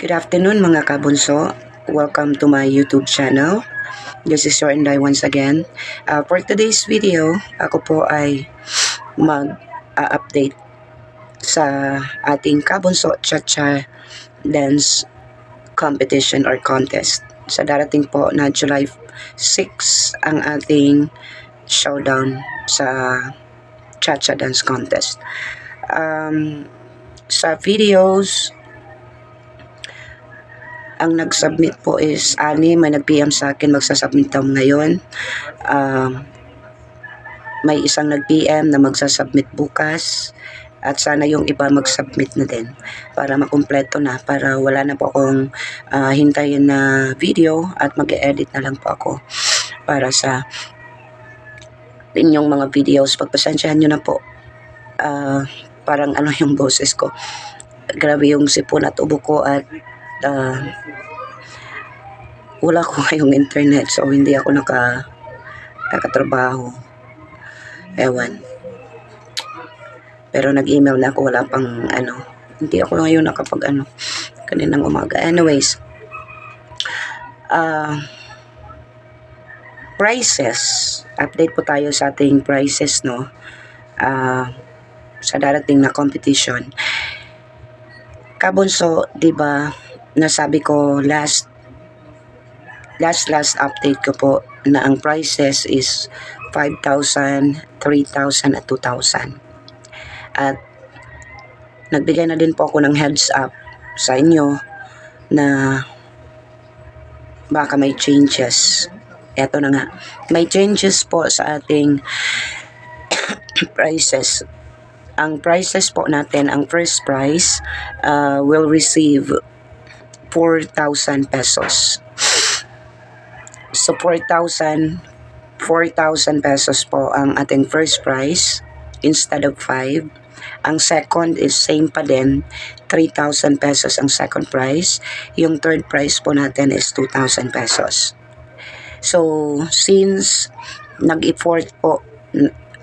Good afternoon mga kabunso. Welcome to my YouTube channel. This is your Inday once again. For today's video, ako po ay mag-update sa ating kabunso cha-cha dance competition or contest. Sa darating po na July 6 ang ating showdown sa cha-cha dance contest. Sa videos, ang nag-submit po is Ani, may nag-PM sa akin, magsasubmit daw ngayon. May isang nag-PM na magsasubmit bukas. At sana yung iba mag-submit na din para makumpleto na, para wala na po akong hintayin na video at mag-edit na lang po ako para sa inyong mga videos. Pagpasensyahan nyo na po. Parang ano yung boses ko. Grabe yung sipon at ubo ko at wala ko ngayong internet, so hindi ako nakatrabaho. Ewan. Pero nag-email na ako, wala pang hindi ako ngayon nakapag kaninang umaga. Anyways, prices. Update po tayo sa ating prices, no? Sa darating na competition. Kabunso, 'di ba? Nasabi ko last update ko po na ang prices is 5,000, 3,000 at 2,000. At nagbigay na din po ako ng heads up sa inyo na baka may changes. Eto na nga, may changes po sa ating prices. Ang prices po natin, ang first prize will receive 4,000 pesos. So 4,000 pesos po ang ating first prize instead of 5. Ang second is same pa din, 3,000 pesos ang second prize. Yung third prize po natin is 2,000 pesos. So since nag-effort po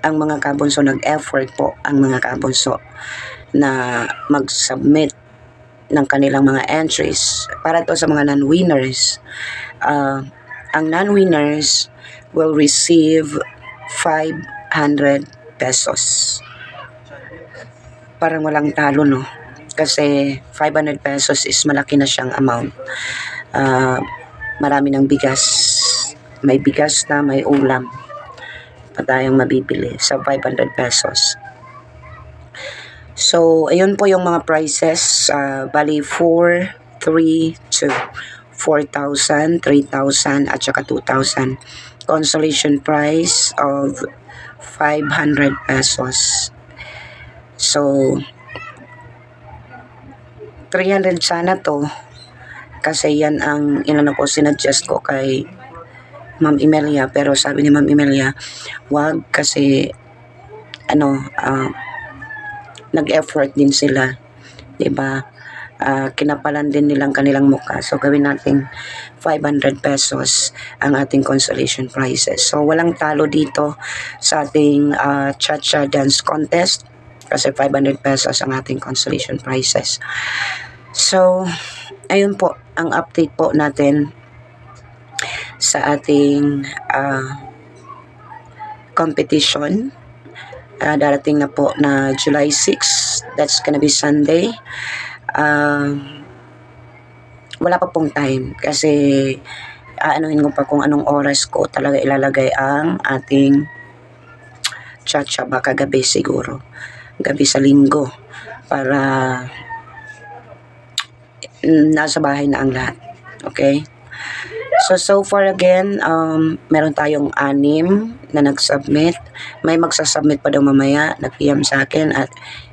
ang mga kabunso, nag-effort po ang mga kabunso na mag-submit ng kanilang mga entries para to sa mga non-winners. Ang non-winners will receive 500 pesos. Parang walang talo, no? Kasi 500 pesos is malaki na siyang amount. Marami ng bigas. May bigas na, may ulam pa tayong mabibili sa 500 pesos. So, ayun po yung mga prices. Bali, 4, 3, 2. 4,000, 3,000, at saka 2,000. Consolation prize of 500 pesos. So, 300 sana to. Kasi yan ang sinuggest ko kay Ma'am Emelia. Pero sabi ni Ma'am Emelia, wag kasi nag-effort din sila, 'di ba? Kinapalan din nilang kanilang mukha. So gawin natin 500 pesos ang ating consolation prizes. So walang talo dito sa ating cha-cha dance contest kasi 500 pesos ang ating consolation prizes. So ayun po ang update po natin sa ating competition. Darating na po na July 6, that's gonna be Sunday. Wala pa pong time kasi aanuhin ko pa kung anong oras ko talaga ilalagay ang ating cha-cha. Baka gabi siguro, gabi sa linggo, para nasa bahay na ang lahat. Okay? So far again, meron tayong 6 na nag-submit. May magsasubmit pa daw mamaya, nag-PM sa akin, at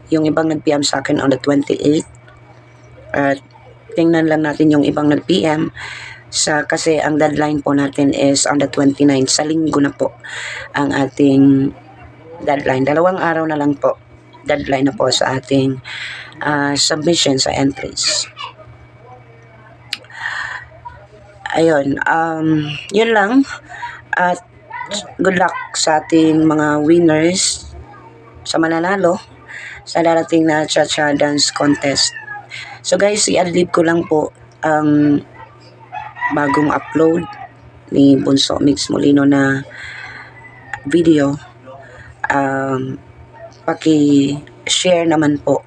yung ibang nag-PM sa akin on the 28th. At tingnan lang natin yung ibang nag-PM kasi ang deadline po natin is on the 29th. Sa linggo na po ang ating deadline. 2 araw na lang po deadline na po sa ating submission sa entries. Ayun, yun lang. At good luck sa ating mga winners, sa mananalo sa darating na cha-cha dance contest So guys, i-adlib ko lang po ang bagong upload ni Bunso Mix Molino na video. Paki-share naman po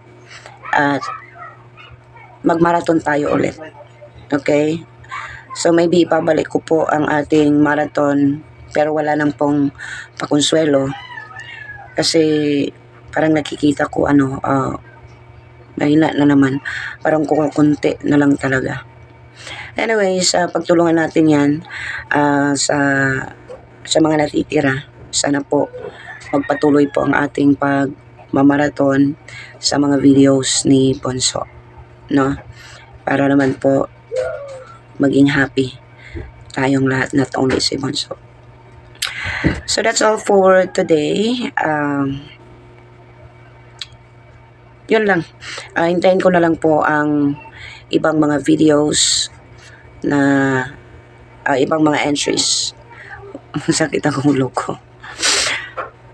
at mag-marathon tayo ulit. Okay? So maybe ipabalik ko po ang ating marathon pero wala nang pong pakonsuelo kasi parang nakikita ko mahina na naman, parang kukunti na lang talaga. Anyways, pagtulungan natin yan sa mga natitira. Sana po magpatuloy po ang ating pagmamarathon sa mga videos ni Bonso, no? Para naman po maging happy tayong lahat, not only si Bonso. So that's all for today. Yun lang. Hintayin ko na lang po ang ibang mga videos na ibang mga entries. Sakit ang ulo ko.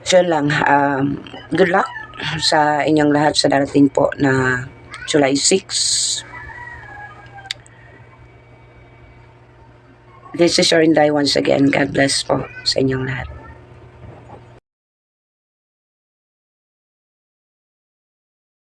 So yun lang. Good luck sa inyong lahat sa darating po na July 6. This is your Inday once again. God bless po sa inyong lahat.